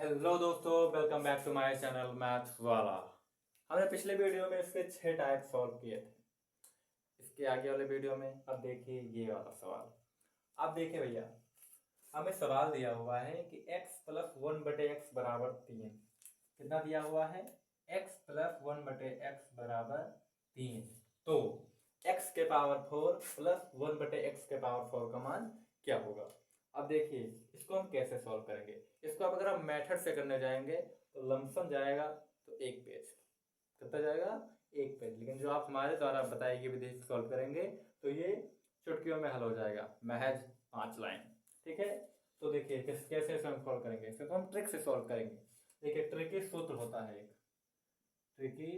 Hello दोस्तों, welcome back to my channel maths वाला। हमने पिछले वीडियो में इसके 6 टाइप सॉल्व किए थे। इसके आगे वाले वीडियो में अब देखिए ये वाला सवाल। अब देखिए भैया, हमें सवाल दिया हुआ है कि x प्लस 1/x बराबर 3। कितना दिया हुआ है? x प्लस 1/x बराबर 3। तो x के पावर 4 प्लस 1/x के पावर 4 का मान क्या होगा? अब देखिए इसको हम कैसे सॉल्व करेंगे। इसको अब अगर हम मेथड से करने जाएंगे तो लमसम जाएगा तो एक पेज। कितना जाएगा? एक पेज। लेकिन जो आप हमारे द्वारा बताई गई विधि से सॉल्व करेंगे तो ये चुटकियों में हल हो जाएगा, महज 5 लाइन। ठीक है, तो देखिए कैसे हम सॉल्व करेंगे। इसको हम ट्रिक से सॉल्व करेंगे। देखिए ट्रिकी सूत्र होता है, एक ट्रिकी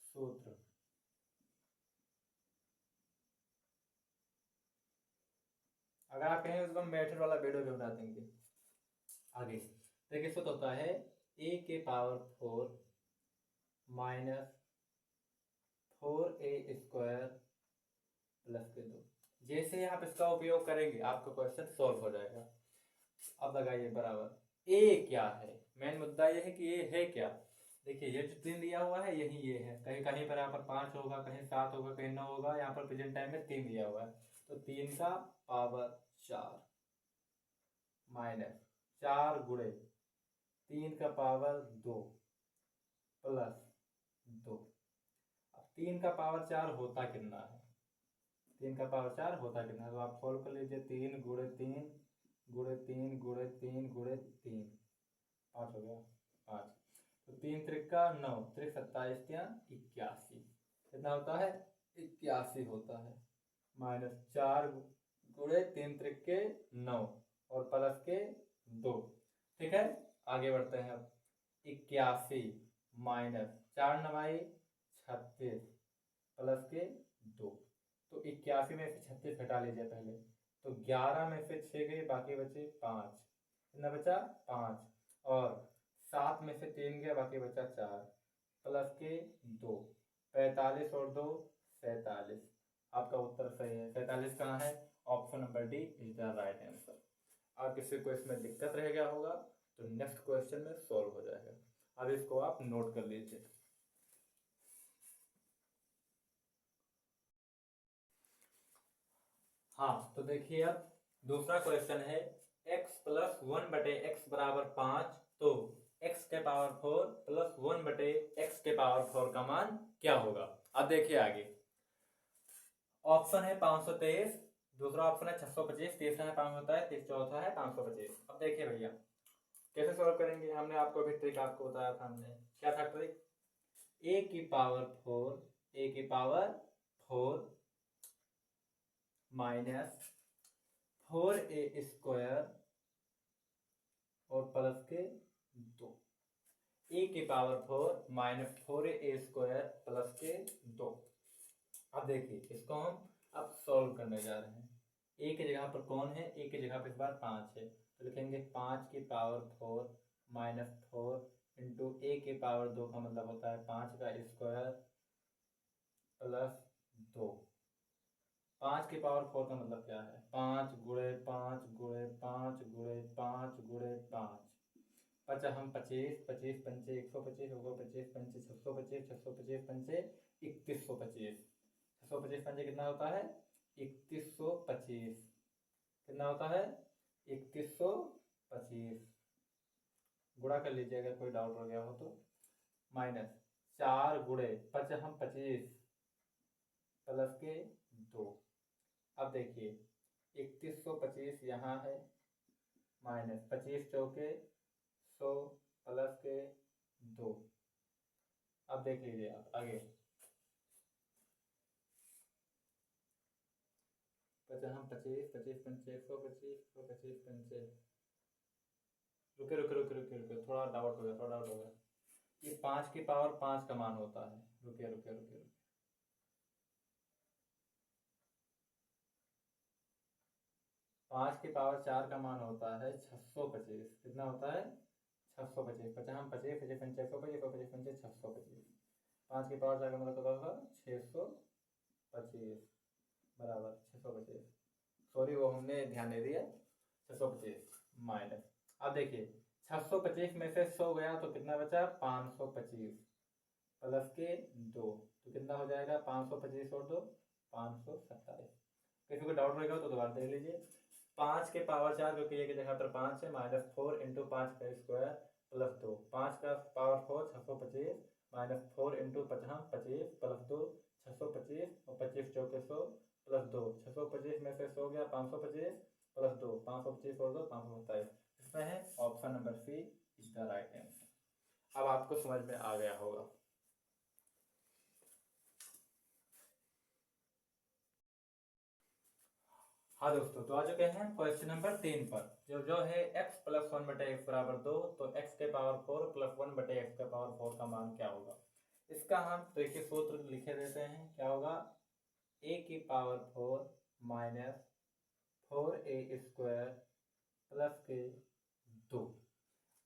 सूत्र। अगर आप कहें उसको हम मेथड वाला वीडियो भी बना देंगे आगे। ट्रिकी सूत्र होता है a के पावर 4 माइनस 4a² प्लस के 2। जैसे आप इसका उपयोग करेंगे आपका क्वेश्चन सॉल्व हो जाएगा। अब लगाइए बराबर a क्या है। मेन मुद्दा ये है कि a है क्या। देखिए ये जो 3 दिया हुआ है यही ये है। कहीं कहीं पर यहाँ पर 5 होगा, कहीं 7 होगा, कहीं 9 होगा। यहाँ पर प्रेजेंट टाइम में 3 दिया हुआ है, तो 3 का पावर 4 माइनस 4 गुणे 3 का पावर 2 प्लस 2। अब 3 का पावर 4 होता कितना है? 3 का पावर 4 होता कितना है? तो आप सॉल्व कर लीजिए। 3 गुणे 3 गुणे 3 गुणे 3 गुणे 3, 5 हो गया 5। तो 3 त्रिका 9, त्रिक 27 या 81। कितना होता है? 81 होता है। माइनस 4 गुणे 3 त्रिके 9 और प्लस के 2। ठीक है, आगे बढ़ते हैं। अब 81 माइनस 4 9 36 प्लस के 2। तो 81 में से 36 घटा लीजिए पहले। तो 11 में से 6 गए, बाकी बचे 5। कितना बचा? 5। और 7 में से 3 गया, बाकी बचा 4 प्लस के 2। 45 और 2 47। आपका उत्तर सही है। 47 कहाँ है? Option number D is the right answer. आप किसी को इसमें दिक्कत रह गया होगा तो नेक्स्ट क्वेश्चन में सॉल्व हो जाएगा। अब इसको आप नोट कर लीजिए। हाँ, तो देखिए अब दूसरा क्वेश्चन है x प्लस 1/x बराबर 5। तो x के पावर 4 प्लस 1/x के पावर 4 का मान क्या होगा? अब देखिए आगे ऑप्शन है 523, दूसरा ऑप्शन है 625, तीसरा है 523, चौथा है 525। अब देखिए भैया कैसे सॉल्व करेंगे। हमने आपको अभी ट्रिक आपको बताया था। हमने क्या था ट्रिक? a की पावर 4, a की पावर 4 माइनस 4a² और प्लस के 2। a की पावर 4 माइनस 4a² प्लस के 2। अब देखिए इसको हम अब सॉल्व करने जा रहे हैं। a की जगह पर कौन है? a की जगह पर इस बार 5 है, तो लिखेंगे 5 की पावर 4 माइनस 4 इंटू a की पावर 2 का मतलब होता है 5 का स्क्वायर प्लस 2। 5 की पावर 4 का मतलब क्या है? 5 गुणे 5 गुणे 5 गुणे 5 गुणे 5। 55 25, 25 पंचे 125 होगा, 25 पंचे 625, 625 पंचे 3125। 625 पंचे कितना होता है? 3125। कितना होता है? 3125। गुणा कर लीजिए अगर कोई डाउट हो गया हो तो। माइनस 4 गुणे 55 25 प्लस के 2। अब देखिए 3125 यहाँ है, माइनस 25 चौके 100 प्लस के 2। अब देख लीजिए आप आगे 55 25 25 पंचे 125, 125 पंचे। रुके रुके रुके रुके रुके, थोड़ा डाउट हो गया, थोड़ा डाउट हो गया। ये 5 की पावर 5 का मान होता है। रुके रुके रुके रुके, 5 की पावर 4 का मान होता है 625। कितना होता है? 625। 50 25 25 पंचे 125, 125 पंचे 625। 5 की पावर 4 का मतलब होता होगा 625 बराबर 625। सॉरी वो हमने ध्यान नहीं दिया। 625 माइनस, अब देखिए 625 में से 100 गया तो कितना बचा 525 प्लस के 2, तो कितना हो जाएगा 525 और 2 527। किसी को डाउट रहेगा तो दोबारा देख लीजिए। 5 के पावर 4 क्योंकि ये की जगह पर 5 है, माइनस 4 इंटू 5 का स्क्वायर प्लस 2, 5 का पावर 4 625 माइनस 4 इंटू 5 25 प्लस 2 625 और 25 चौके 100 प्लस 2 625 में से 100 गया 525 प्लस 2 525 और 2 527। इसमें है option number C is the right answer. अब आपको समझ में आ गया होगा। हाँ दोस्तों, तो आ चुके हैं क्वेश्चन नंबर 3 पर, जो है x प्लस 1 बटे एक्स बराबर 2, तो x के पावर 4 प्लस 1 बटे एक्स के पावर 4 का मान क्या होगा। इसका हम तो एक सूत्र लिखे देते हैं, क्या होगा a की power 4 minus 4a square plus के 2।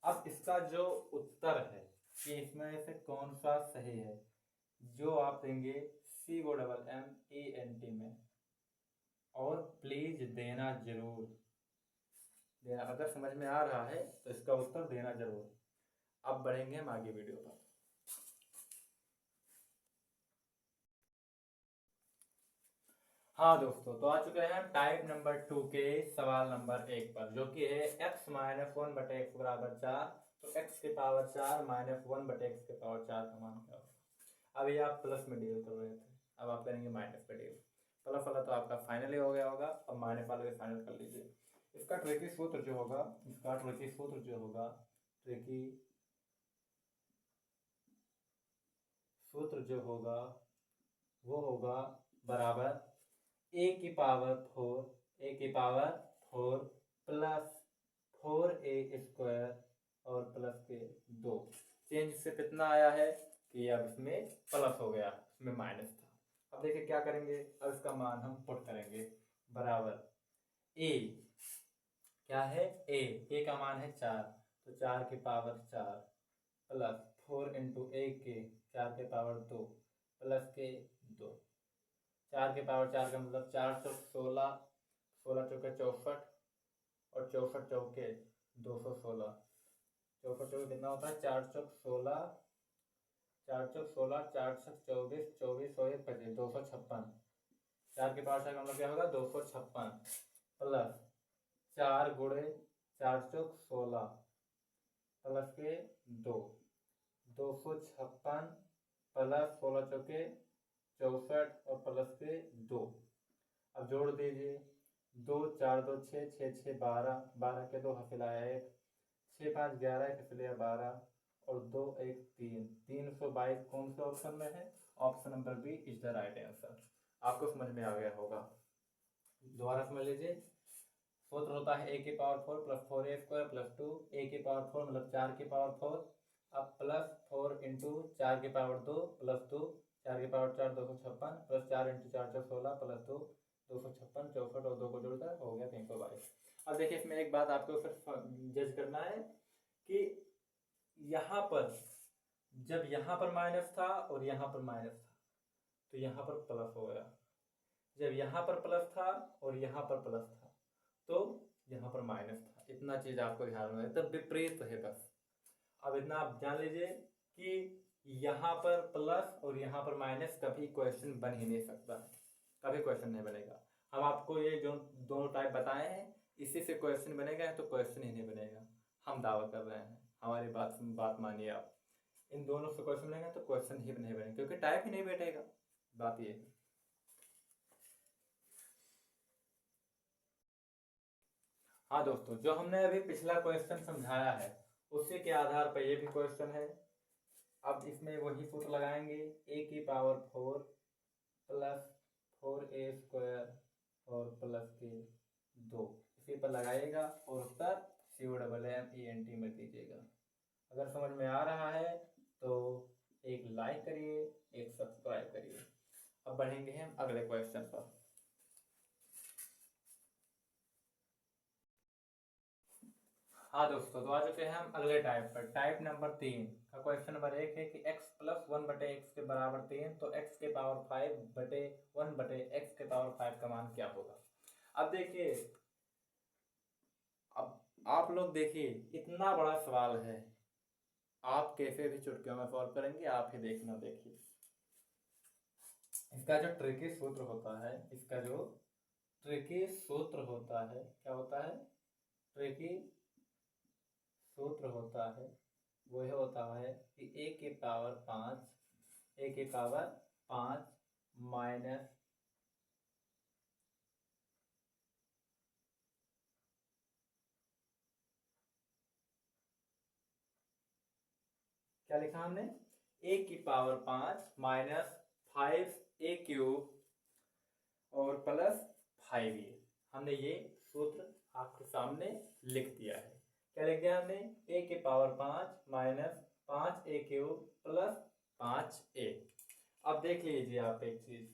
अब इसका जो उत्तर है कि इसमें से कौन सा सही है, जो आप देंगे COMMENT में, और प्लीज देना जरूर देना, अगर समझ में आ रहा है तो इसका उत्तर देना जरूर। अब बढ़ेंगे हम आगे वीडियो पर। हाँ दोस्तों, तो आ चुके हैं टाइप नंबर 2 के सवाल नंबर 1 पर, जो कि है x माइनस 1 बटे एक्स बराबर 4, तो x के पावर 4 माइनस 1 बटे एक्स के पावर 4 का मान क्या होगा। अब ये आप प्लस में डील कर रहे थे, अब आप करेंगे माइनस पे डील। प्लस वाला तो आपका फाइनली हो गया होगा, अब माइनस वाला भी फाइनल कर लीजिए। इसका ट्रिकी सूत्र जो होगा, वो होगा बराबर a की पावर 4 प्लस 4a स्क्वायर और प्लस के 2। चेंज से कितना आया है कि अब इसमें प्लस हो गया, इसमें माइनस था। अब देखिए क्या करेंगे, अब इसका मान हम पुट करेंगे बराबर a, क्या है a का मान है 4, तो 4 की पावर 4 प्लस 4 इंटू ए के 4 के पावर 2 प्लस के 2। 4 के पावर 4 का मतलब 4 चौक 16, 16 चौके 64 और 64 चौके 216। 64 चौके कितना होता है 4 चौक 16, 4 चौक 16, 4 चौक 24, 24 और 1 25 256। 4 के पावर 4 का मतलब क्या होगा 256 प्लस 4 गुणे 4 चौक 16 प्लस के 2 256 प्लस 16 चौके 64 और प्लस के 2। अब जोड़ दीजिए, 2 4 2 6 6 6 12, 12 के 2 हासिल आया 1, 6 5 11 इसलिए 12 और 2 1 3, 322 कौन सा ऑप्शन में है, option number B is the right answer. आपको समझ में आ गया होगा, दोबारा समझ लीजिए। सूत्र होता है a की power 4 plus 4a square plus 2, a की पावर 4 मतलब 4 की पावर 4, अब प्लस 4 इंटू 4 की पावर 2 प्लस 2, 4 की पावर 4 256 प्लस 4 इंटू 4 4 16 प्लस 2 256 64 और 2 को जोड़कर हो गया 322। अब देखिए इसमें एक बात आपको फिर जज करना है कि यहाँ पर जब यहाँ पर माइनस था और यहाँ पर माइनस था तो यहाँ पर प्लस हो गया, जब यहाँ पर प्लस था और यहाँ पर प्लस था तो यहाँ पर माइनस था। इतना चीज आपको ध्यान में, तब विपरीत है बस। अब इतना आप जान लीजिए कि यहाँ पर प्लस और यहाँ पर माइनस कभी क्वेश्चन बन ही नहीं सकता, कभी क्वेश्चन नहीं बनेगा। हम आपको ये जो दोनों टाइप बताए हैं इसी से क्वेश्चन बनेगा, तो क्वेश्चन ही नहीं बनेगा। हम दावा कर रहे हैं, हमारी बात मानिए आप, इन दोनों से क्वेश्चन बनेगा तो क्वेश्चन ही नहीं बनेगा, क्योंकि टाइप ही नहीं बैठेगा। बात ये है। हाँ दोस्तों, जो हमने अभी पिछला क्वेश्चन समझाया है उसी के आधार पर ये भी क्वेश्चन है। अब इसमें वही सूत्र लगाएंगे, a की पावर 4 प्लस 4a स्क्वायर और प्लस के 2, इसी पर लगाइएगा और उत्तर COMMENT में दीजिएगा। अगर समझ में आ रहा है तो एक लाइक करिए, एक सब्सक्राइब करिए। अब बढ़ेंगे हम अगले क्वेश्चन पर। हाँ दोस्तों, तो आ चुके हैं हम अगले टाइप पर, टाइप नंबर 3 का क्वेश्चन नंबर 1 है कि x प्लस 1 बटे एक्स के बराबर 3, तो x के पावर 5 बटे 1 बटे एक्स के पावर 5 का मान क्या होगा। अब देखिए, अब आप लोग देखिए, इतना बड़ा सवाल है, आप कैसे भी चुटकियों में सॉल्व करेंगे, आप ही देखना। देखिए इसका जो ट्रिकी सूत्र होता है, इसका जो ट्रिकी सूत्र होता है, क्या होता है? ट्रिकी सूत्र होता है वो यह होता है कि a की पावर 5, a की पावर 5 माइनस क्या लिखा हमने? a की पावर 5 माइनस 5a³ और प्लस 5a। हमने ये सूत्र आपके सामने लिख दिया है। क्या लिख दिया हमने? a की power 5 minus 5a³ plus 5a। अब देख लीजिए आप एक चीज,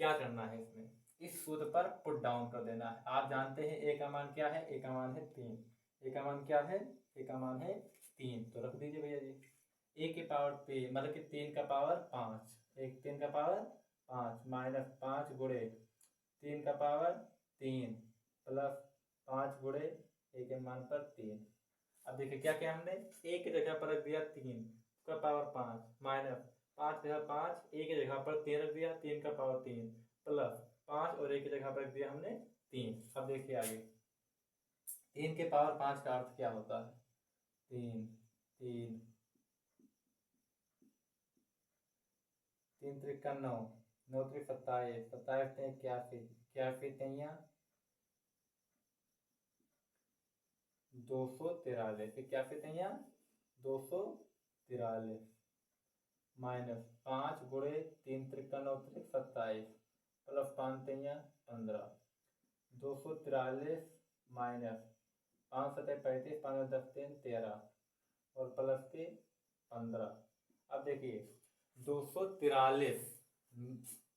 क्या करना है इसमें, इस सूत्र पर पुट डाउन कर देना है। आप जानते हैं a का मान क्या है? a का मान है 3। a का मान क्या है? a का मान है 3, तो रख दीजिए भैया जी। a की पावर p मतलब कि 3 का पावर 5, 3 का पावर 5 माइनस 5 गुणे 3 का पावर 3 प्लस 5 गुणे a के मान पर 3। अब देखिए क्या क्या हमने a की जगह पर रख दिया 3 का पावर 5 माइनस 5 जगह 5, a की जगह पर 3 रख दिया, 3 का पावर 3 प्लस 5 और a की जगह पर रख दिया हमने 3। अब देखिए आगे 3 के पावर 5 का अर्थ क्या होता है? 3 3 3 त्रिका 9, 9 त्रिक 27, 27 ते 81, 81 तैया 243, 81 तैया 243 माइनस 5 गुणे 3 त्रिका 9 त्रिक 27 प्लस 5 तैया 15, 243 माइनस 5 सतह 35, 5 10 3 13 और प्लस के 15। अब देखिए 243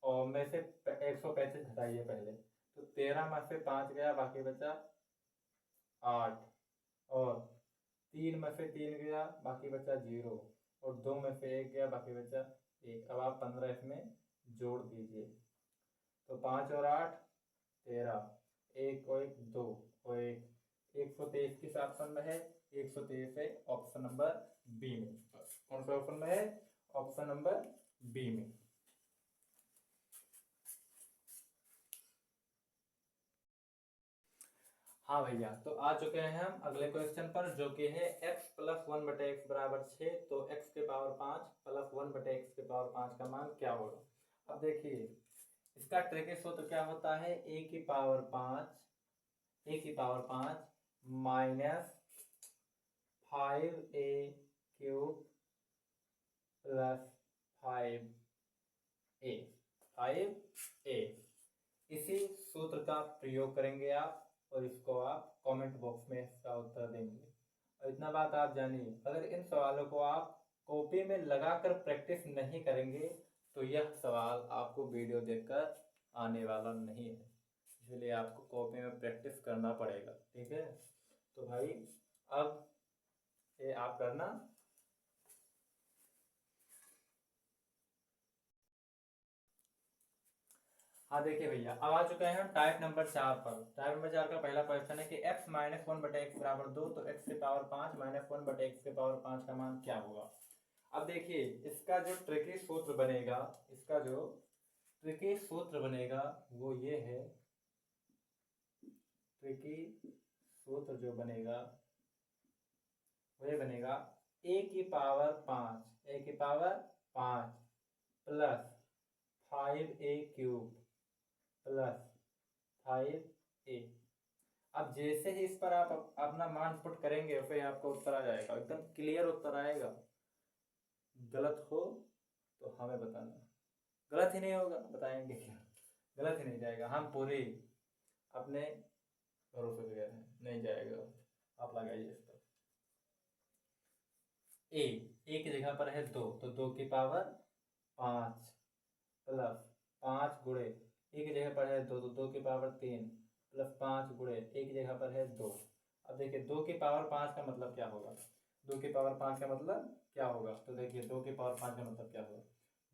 और में से 135 घटाइए पहले, तो 13 में से 5 गया, बाकी बचा 8 और 3 में से 3 गया, बाकी बचा 0 और 2 में से 1 गया, बाकी बचा 1। अब आप 15 इसमें जोड़ दीजिए, तो 5 और 8 13, 1 और 1 2 और 1 123 किस ऑप्शन में है? 123 है ऑप्शन नंबर बी में। कौन सा ऑप्शन में है? ऑप्शन नंबर बी में। हाँ भैया, तो आ चुके हैं हम अगले क्वेश्चन पर, जो कि है x प्लस 1/x बराबर 6। तो x के पावर 5 प्लस 1/x के पावर 5 का मान क्या होगा? अब देखिए इसका ट्रिकी सूत्र क्या होता है? a की power 5 minus 5a³ plus 5a। इसी सूत्र का प्रयोग करेंगे आप, और इसको आप कमेंट बॉक्स में इसका उत्तर देंगे। और इतना बात आप जानिए, अगर इन सवालों को आप कॉपी में लगाकर प्रैक्टिस नहीं करेंगे तो यह सवाल आपको वीडियो देखकर आने वाला नहीं है। इसलिए आपको कॉपी में प्रैक्टिस करना पड़ेगा, ठीक है? तो भाई अब ये आप करना। हाँ देखिए भैया, अब आ चुके हैं हम टाइप नंबर 4 पर। टाइप नंबर 4 का पहला क्वेश्चन है कि x माइनस 1/x बराबर 2, तो x के पावर 5 माइनस 1/x के पावर 5 का मान क्या होगा? अब देखिए इसका जो ट्रिकी सूत्र बनेगा, इसका जो ट्रिकी सूत्र बनेगा वो ये है। ट्रिकी सूत्र जो बनेगा वो ये बनेगा a की power 5 plus 5a³ plus 5a। अब जैसे ही इस पर आप अपना मान पुट करेंगे फिर आपको उत्तर आ जाएगा, एकदम क्लियर उत्तर आएगा। गलत हो तो हमें बताना, गलत ही नहीं होगा बताएंगे क्या? गलत ही नहीं जाएगा, हम पूरे अपने भरोसे पे गए हैं, नहीं जाएगा। आप लगाइए इस पर a की जगह पर है 2, तो 2 की पावर 5 प्लस 5 गुणे a की जगह पर है 2, तो 2 की पावर 3 प्लस 5 गुणे a की जगह पर है 2। अब देखिए 2 की पावर 5 का मतलब क्या होगा? 2 की पावर 5 का मतलब क्या होगा? तो देखिए 2 की पावर 5 का मतलब क्या होगा?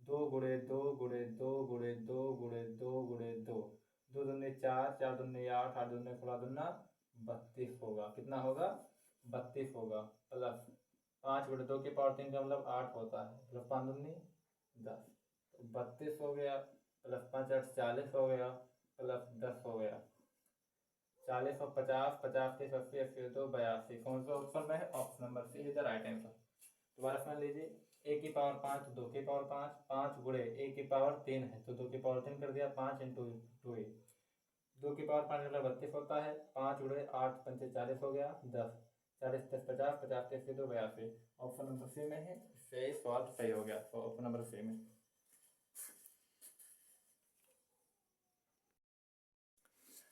2 गुणे 2 गुणे 2 गुणे 2 गुणे 2 गुणे 2, 2 दूनी 4, 4 दूनी 8, 8 दूनी 16 दूना 32 होगा। कितना होगा? 32 होगा। प्लस 5 बटे 2 की पावर 3 का मतलब 8 होता है, मतलब 5 दूनी 10, तो 32 हो गया, प्लस 5 8 40 हो गया, प्लस 10 हो गया। 40 और 50, 50 30 80, 80 2 82। कौन सा ऑप्शन में है? Option number C is the right answer. दोबारा समझ लीजिए, ए की पावर 5 तो 2 की पावर 5, 5 गुणे ए की पावर 3 है तो 2 की पावर 3 कर दिया, 5 इंटू 2 2 की पावर 5 मतलब 32 होता है। 5 गुणे 8 पंचे 40 हो गया, 10 40 10 50, 50 30 2 82। ऑप्शन नंबर सी में है, सही सवाल सही हो गया। तो ऑप्शन नंबर सी में।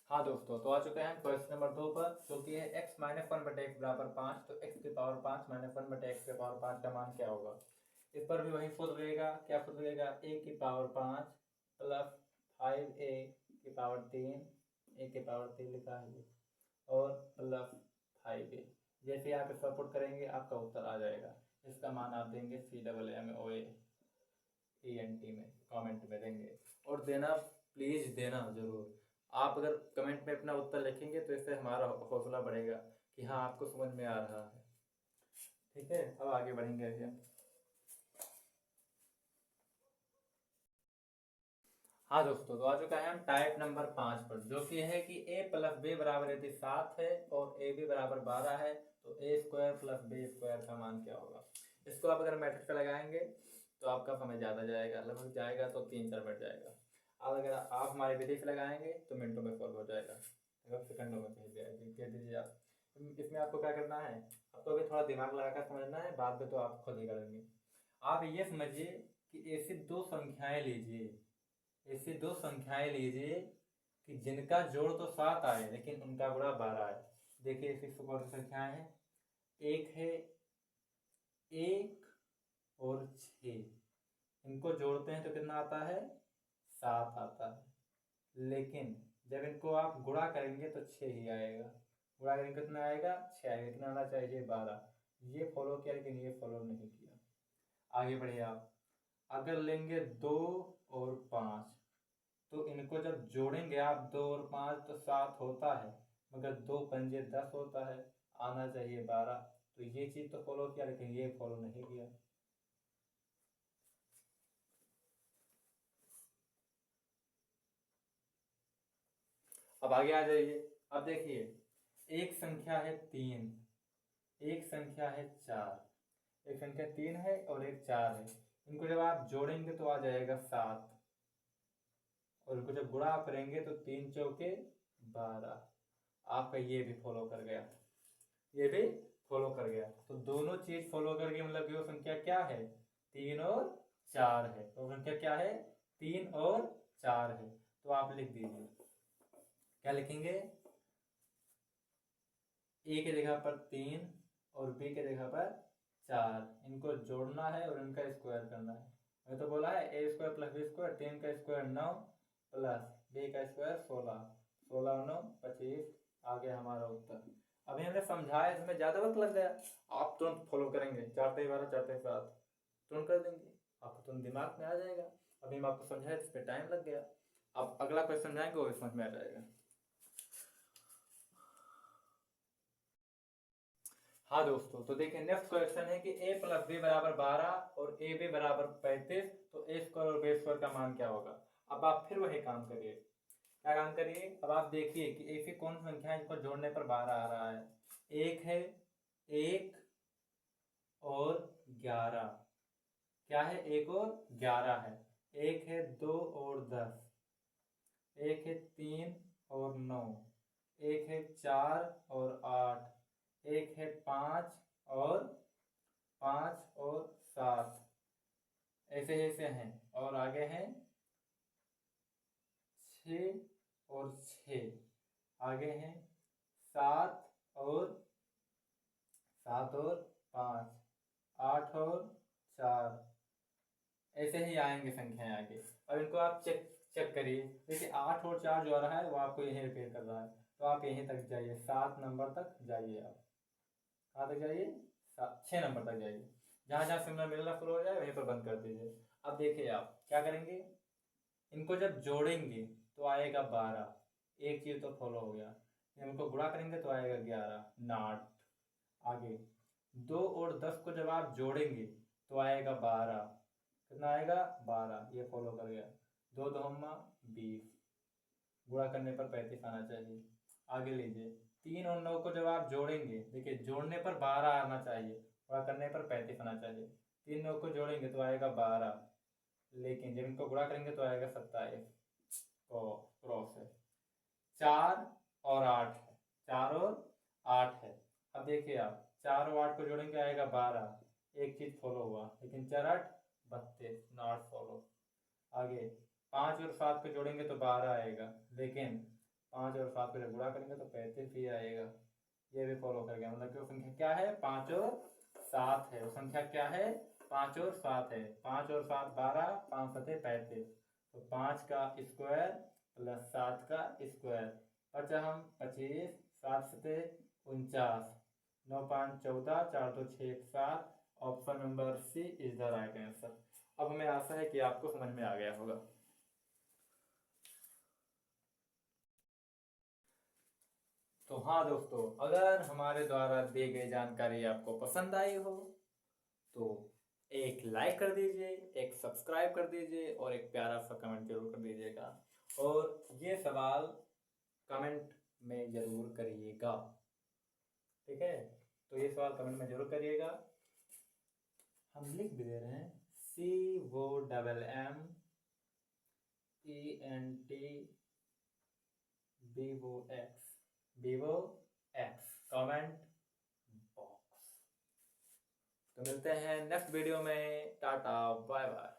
हाँ दोस्तों, तो आ चुके हैं क्वेश्चन नंबर 2 पर, जो कि है x माइनस 1 बटे एक्स बराबर 5। तो x की पावर 5 माइनस 1 बटे एक्स की पावर 5 का मान क्या होगा? इस पर भी वही सूत्र रहेगा। क्या सूत्र रहेगा? a की पावर 5 प्लस 5a की पावर 3, a की पावर 3 लिखा है और प्लस 5a। जैसे आप इसका पुट करेंगे आपका उत्तर आ जाएगा। इसका मान आप देंगे CAAMOAENT में, कमेंट में देंगे। और देना, प्लीज़ देना ज़रूर। आप अगर कमेंट में अपना उत्तर लिखेंगे तो इससे हमारा हौसला बढ़ेगा कि हाँ आपको समझ में आ रहा है। ठीक है, अब आगे बढ़ेंगे भैया। हाँ दोस्तों, तो आ चुका है हम टाइप नंबर 5 पर, जो कि है कि a प्लस बी बराबर यदि 7 है और ए बी बराबर 12 है तो ए स्क्वायर प्लस बी स्क्वायर का मान क्या होगा? इसको आप अगर मैट्रिक्स पे लगाएंगे तो आपका समय ज़्यादा जाएगा, लगभग जाएगा तो 3-4 मिनट जाएगा। अब अगर आप हमारी विधि से लगाएंगे तो मिनटों में सॉल्व हो जाएगा, लगभग सेकंडों में कह दीजिए आप। इसमें आपको क्या करना है? आपको अभी थोड़ा दिमाग लगाकर समझना है, बाद में तो आप खुद ही करेंगे। आप ये समझिए कि ऐसी दो संख्याएं लीजिए, ऐसी दो संख्याएं लीजिए कि जिनका जोड़ तो 7 आए लेकिन उनका गुणा 12 है। देखिए ऐसी कौन सी संख्याएं हैं? एक है 1 और 6, इनको जोड़ते हैं तो कितना आता है? 7 आता है। लेकिन जब इनको आप गुणा करेंगे तो 6 ही आएगा। गुणा करेंगे कितना आएगा? 6 आएगा। कितना आना चाहिए? 12। ये फॉलो किया लेकिन ये फॉलो नहीं किया। आगे बढ़िए आप। अगर लेंगे 2 और 5 तो इनको जब जोड़ेंगे आप 2 और 5 तो 7 होता है, मगर 2 पंजे 10 होता है, आना चाहिए 12। तो ये चीज़ तो फॉलो किया लेकिन ये फॉलो नहीं किया। अब आगे आ जाइए। अब देखिए, एक संख्या है 3, एक संख्या है 4, एक संख्या 3 है और एक 4 है। इनको जब आप जोड़ेंगे तो आ जाएगा 7, और इनको जब गुणा करेंगे तो 3 चौके 12। आपका ये भी फॉलो कर गया, ये भी फॉलो कर गया। तो दोनों चीज फॉलो कर गई, मतलब कि वो संख्या क्या है? 3 और 4 है। तो संख्या क्या है? 3 और 4 है। तो आप लिख दीजिए, क्या लिखेंगे? ए की जगह पर 3 और बी की जगह पर 4, इनको जोड़ना है और इनका स्क्वायर करना है। मैं तो बोला है ए स्क्वायर प्लस बी स्क्वायर, 3 का स्क्वायर 9 प्लस बी का स्क्वायर 16, 16 9 25। आ गया हमारा उत्तर। अभी हमने समझाया, इसमें ज़्यादा वक्त लग गया। आप तुरंत फॉलो करेंगे, 4 3 12 4 3 7 तुरंत कर देंगे, आपको तुरंत दिमाग में आ जाएगा। अभी हम आपको समझाए, इस पर टाइम लग गया। आप अगला क्वेश्चन समझाएंगे वो भी समझ में आ जाएगा। हाँ दोस्तों, तो देखिए नेक्स्ट क्वेश्चन है कि a प्लस बी बराबर 12 और ए बी बराबर 35, तो ए स्क्वायर और बी स्क्वायर का मान क्या होगा? अब आप फिर वही काम करिए। क्या काम करिए? अब आप देखिए कि ऐसी कौन सी संख्या है जिसको जोड़ने पर 12 आ रहा है। एक है 1 और 11, क्या है? 1 और 11 है। एक है 2 और 10, एक है 3 और 9, एक है 4 और 8, एक है 5 और 7, ऐसे ऐसे हैं। और आगे हैं 6 और 6, आगे हैं 7 और 5, 8 और 4, ऐसे ही आएंगे संख्याएं आगे। अब इनको आप चेक चेक करिए। देखिए 8 और 4 जो आ रहा है वो आपको यहीं रिपेयर कर रहा है, तो आप यहीं तक जाइए, 7 नंबर तक जाइए। आप कहाँ तक जाइए? 6 नंबर तक जाइए। जहाँ जहाँ सिग्नल मिलना शुरू हो जाए वहीं पर बंद कर दीजिए। अब देखिए आप क्या करेंगे, इनको जब जोड़ेंगे तो आएगा 12, एक चीज़ तो फॉलो हो गया। जब इनको गुणा करेंगे तो आएगा 11 नॉट। आगे 2 और 10 को जब आप जोड़ेंगे तो आएगा 12। कितना आएगा 12, ये फॉलो कर गया। 2 2 20, गुणा करने पर 35 आना चाहिए। आगे लीजिए 3 और 9 को जब आप जोड़ेंगे, देखिए जोड़ने पर 12 आना चाहिए, गुणा करने पर 35 आना चाहिए। 3 9 को जोड़ेंगे तो आएगा 12, लेकिन जब इनको गुणा करेंगे तो आएगा 27। तो क्रॉस है। 4 और 8 है, 4 और 8 है। अब देखिए आप 4 और 8 को जोड़ेंगे आएगा 12, एक चीज फॉलो हुआ, लेकिन 4 8 32, नॉट फॉलो। आगे 5 और 7 को जोड़ेंगे तो 12 आएगा, लेकिन 5 और 7 को जब गुणा करेंगे तो 35 ही आएगा। ये भी फॉलो कर गया, मतलब कि वो संख्या क्या है 5 और 7 है। वो संख्या क्या है 5 और 7 है। 5 और 7 12, 5 7 35, तो 5 का स्क्वायर प्लस 7 का square, 55 25, 7 7 49, 9 5 14, 4 2 6 7। Option number C is the right answer. अब हमें आशा है कि आपको समझ में आ गया होगा। तो हाँ दोस्तों, अगर हमारे द्वारा दी गई जानकारी आपको पसंद आई हो तो एक लाइक कर दीजिए, एक सब्सक्राइब कर दीजिए और एक प्यारा सा कमेंट जरूर कर दीजिएगा। और ये सवाल कमेंट में जरूर करिएगा, ठीक है। तो ये सवाल कमेंट में जरूर करिएगा। हम लिख भी दे रहे हैं COMMENT कमेंट बॉक्स। तो मिलते हैं नेक्स्ट वीडियो में। Tata bye bye.